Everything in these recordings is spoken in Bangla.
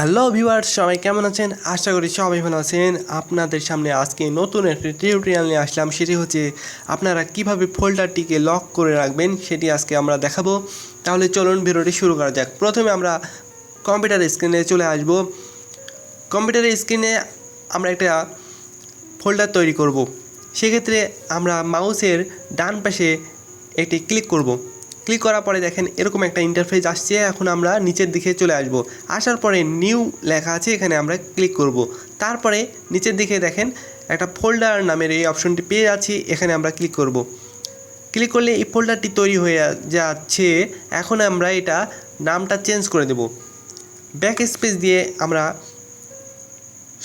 হ্যালো ভিউয়ার্স, সবাই কেমন আছেন? আশা করি সবাই ভালো আছেন। আপনাদের সামনে আজকে নতুন একটি টিউটোরিয়াল নিয়ে আসলাম। সেটি হচ্ছে আপনারা কিভাবে ফোল্ডারটিকে লক করে রাখবেন, সেটি আজকে আমরা দেখাবো। তাহলে চলুন ভিডিওটি শুরু করা যাক। প্রথমে আমরা কম্পিউটার স্ক্রিনে চলে আসব। কম্পিউটারের স্ক্রিনে আমরা একটা ফোল্ডার তৈরি করব। সেক্ষেত্রে আমরা মাউসের ডান পাশে একটি ক্লিক করব। ক্লিক করার পরে দেখেন এরকম একটা ইন্টারফেস আসছে। এখন আমরা নিচের দিকে চলে আসব। আসার পরে নিউ লেখা আছে, এখানে আমরা ক্লিক করব। তারপরে নিচের দিকে দেখেন একটা ফোল্ডার নামের এই অপশনটি পেয়ে যাচ্ছি, এখানে আমরা ক্লিক করব। ক্লিক করলে এই ফোল্ডারটি তৈরি হয়ে যাচ্ছে। এখন আমরা এটা নামটা চেঞ্জ করে দেব। ব্যাক স্পেস দিয়ে আমরা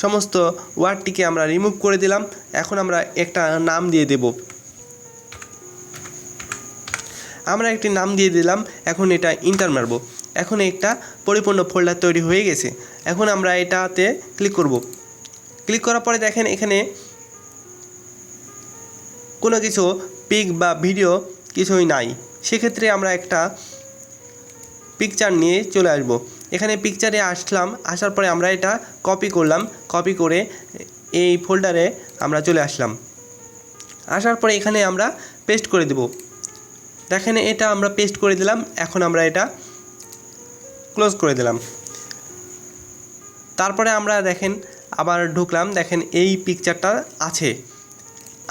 সমস্ত ওয়ার্ডটিকে আমরা রিমুভ করে দিলাম। এখন আমরা একটা নাম দিয়ে দেব। আমরা একটি নাম দিয়ে দিলাম। এখন এটা ইন্টার মারব। এখন একটা পরিপূর্ণ ফোল্ডার তৈরি হয়ে গেছে। এখন আমরা এটাতে ক্লিক করব। ক্লিক করার পরে দেখেন এখানে কোনো কিছু পিক বা ভিডিও কিছুই নাই। সেক্ষেত্রে আমরা একটা পিকচার নিয়ে চলে আসব। এখানে পিকচারে আসলাম, আসার পরে আমরা এটা কপি করলাম। কপি করে এই ফোল্ডারে আমরা চলে আসলাম। আসার পরে এখানে আমরা পেস্ট করে দেব। দেখেন এটা আমরা পেস্ট করে দিলাম। এখন আমরা এটা ক্লোজ করে দিলাম। তারপরে আমরা দেখেন আবার ঢুকলাম। দেখেন এই পিকচারটা আছে।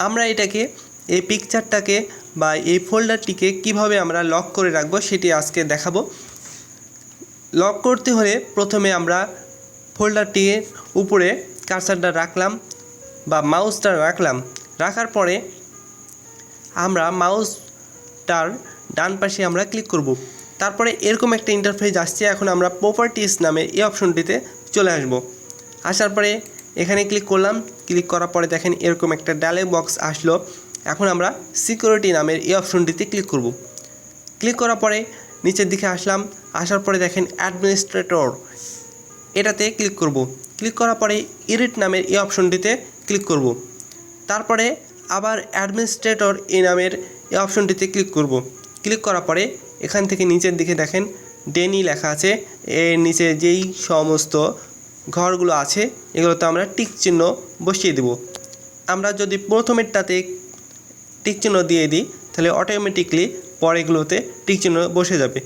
আমরা এই পিকচারটাকে বা এই ফোল্ডারটিকে কিভাবে আমরা লক করে রাখবো সেটি আজকে দেখাবো। লক করতে হলে প্রথমে আমরা ফোল্ডারটির উপরে কার্সারটা রাখলাম বা মাউসটা রাখলাম। রাখার পরে আমরা মাউসটার ডান পাশে আমরা ক্লিক করব। তারপরে এরকম একটা ইন্টারফেস আসছে। এখন আমরা প্রপার্টিস নামে এই অপশনটিতে চলে আসব। আসার পরে এখানে ক্লিক করলাম। ক্লিক করার পরে দেখেন এরকম একটা ডায়লগ বক্স আসলো। এখন আমরা সিকিউরিটি নামের এই অপশনটিতে ক্লিক করব। ক্লিক করার পরে নিচের দিকে আসলাম। আসার পরে দেখেন অ্যাডমিনিস্ট্রেটর, এটাতে ক্লিক করব। ক্লিক করার পরে এডিট নামের এই অপশনটিতে ক্লিক করব। তারপরে আবার অ্যাডমিনিস্ট্রেটর এই নামের এই অপশনটিতে ক্লিক করব। ক্লিক করার পরে এখান থেকে নিচের দিকে দেখেন ডেনি লেখা আছে। এর নিচে যেই সমস্ত ঘরগুলো আছে এগুলোতে আমরা টিক চিহ্ন বসিয়ে দেব। আমরা যদি প্রথমেরটাতে টিক চিহ্ন দিয়ে দিই তাহলে অটোমেটিকলি পরেগুলোতে টিক চিহ্ন বসে যাবে।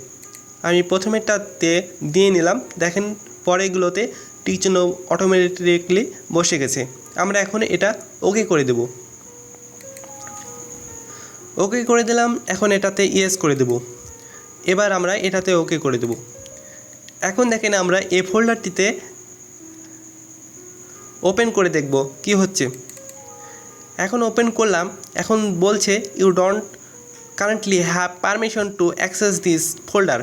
আমি প্রথমেরটাতে দিয়ে নিলাম। দেখেন পরেগুলোতে টিক চিহ্ন অটোমেটিকলি বসে গেছে। আমরা এখন এটা ওকে করে দেব। ওকে করে দিলাম। এখন এটাতে ইয়েস করে দেব। এবার আমরা এটাতে ওকে করে দেব। এখন দেখেন আমরা এই ফোল্ডারটিতে ওপেন করে দেখব কি হচ্ছে। এখন ওপেন করলাম। এখন বলছে you don't currently have permission to access this folder.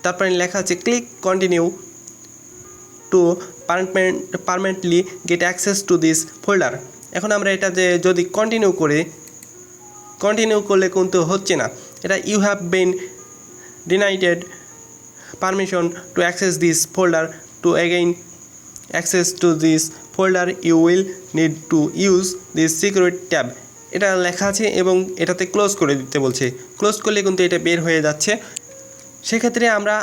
তারপরে লেখা আছে click continue to permanently get access to this folder. এখন আমরা এটাতে যদি কন্টিনিউ করলে কিন্তু হচ্ছে না। এটা you have been denied permission to access this folder. To again access to this folder you will need to use this security tab. এটা লেখা আছে এবং এটাতে ক্লোজ করে দিতে বলছে। ক্লোজ করলে কিন্তু এটা বের হয়ে যাচ্ছে। সেক্ষেত্রে আমরা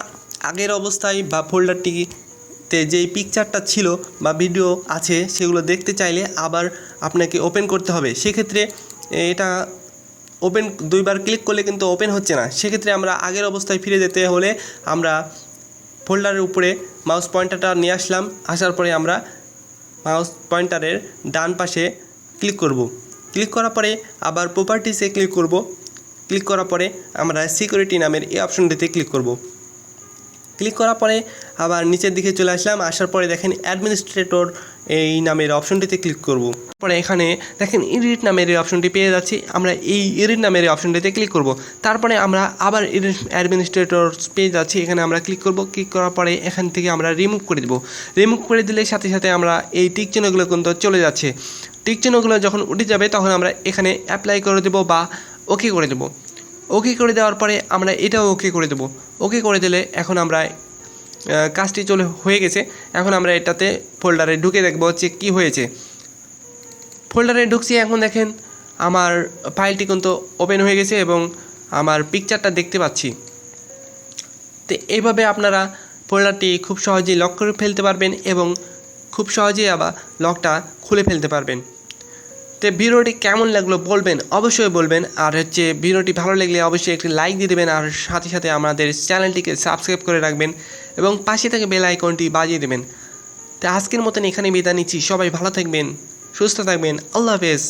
আগের অবস্থায় বা ফোল্ডারটিতে যেই পিকচারটা ছিল বা ভিডিও আছে সেগুলো দেখতে চাইলে আবার আপনাকে ওপেন করতে হবে। সেক্ষেত্রে এটা ওপেন দুইবার ক্লিক করলে কিন্তু ওপেন হচ্ছে না। সেক্ষেত্রে আমরা আগের অবস্থায় ফিরে যেতে হলে আমরা ফোল্ডারের উপরে মাউস পয়েন্টারটা নিয়ে আসলাম। আসার পরে আমরা মাউস পয়েন্টারের ডান পাশে ক্লিক করব। ক্লিক করার পরে আবার প্রপার্টিসে ক্লিক করব। ক্লিক করার পরে আমরা সিকিউরিটি নামের এই অপশনটিতে ক্লিক করব। ক্লিক করার পরে আবার নিচের দিকে চলে আসলাম। আসার পরে দেখেন অ্যাডমিনিস্ট্রেটর এই নামের অপশনটিতে ক্লিক করব। পরে এখানে দেখেন এডিট নামের এই অপশনটি পেয়ে যাচ্ছি। আমরা এই এডিট নামের এই অপশনটিতে ক্লিক করব। তারপরে আমরা আবার অ্যাডমিনিস্ট্রেটর পেয়ে যাচ্ছি। এখানে আমরা ক্লিক করব। ক্লিক করার পরে এখান থেকে আমরা রিমুভ করে দেব। রিমুভ করে দিলে সাথে সাথে আমরা এই টিক চিহ্নগুলো কিন্তু চলে যাচ্ছে। টিক চিহ্নগুলো যখন উঠে যাবে তখন আমরা এখানে অ্যাপ্লাই করে দেব বা ওকে করে দেব। ওকে করে দেওয়ার পরে আমরা এটাও ওকে করে দেব। ওকে করে দিলে এখন আমরা কাজটি হয়ে গেছে। এখন আমরা এটাতে ফোল্ডারে ঢুকে দেখব যে কী হয়েছে। ফোল্ডারে ঢুকছি। এখন দেখেন আমার ফাইলটি কিন্তু ওপেন হয়ে গেছে এবং আমার পিকচারটা দেখতে পাচ্ছি। তো এইভাবে আপনারা ফোল্ডারটি খুব সহজেই লক করে ফেলতে পারবেন এবং খুব সহজেই আবার লকটা খুলে ফেলতে পারবেন। তো ভিডিওটি কেমন লাগলো বলবেন, অবশ্যই বলবেন। আর ভিডিওটি ভালো লাগলে অবশ্যই একটি লাইক দিয়ে দেবেন, আর সাথে সাথে আমাদের চ্যানেলটিকে সাবস্ক্রাইব করে রাখবেন এবং পাশে থেকে বেল আইকনটি বাজিয়ে দেবেন। তো আজকের মতন এখানে বিদায় নিচ্ছি। সবাই ভালো থাকবেন, সুস্থ থাকবেন। আল্লাহ হাফেজ।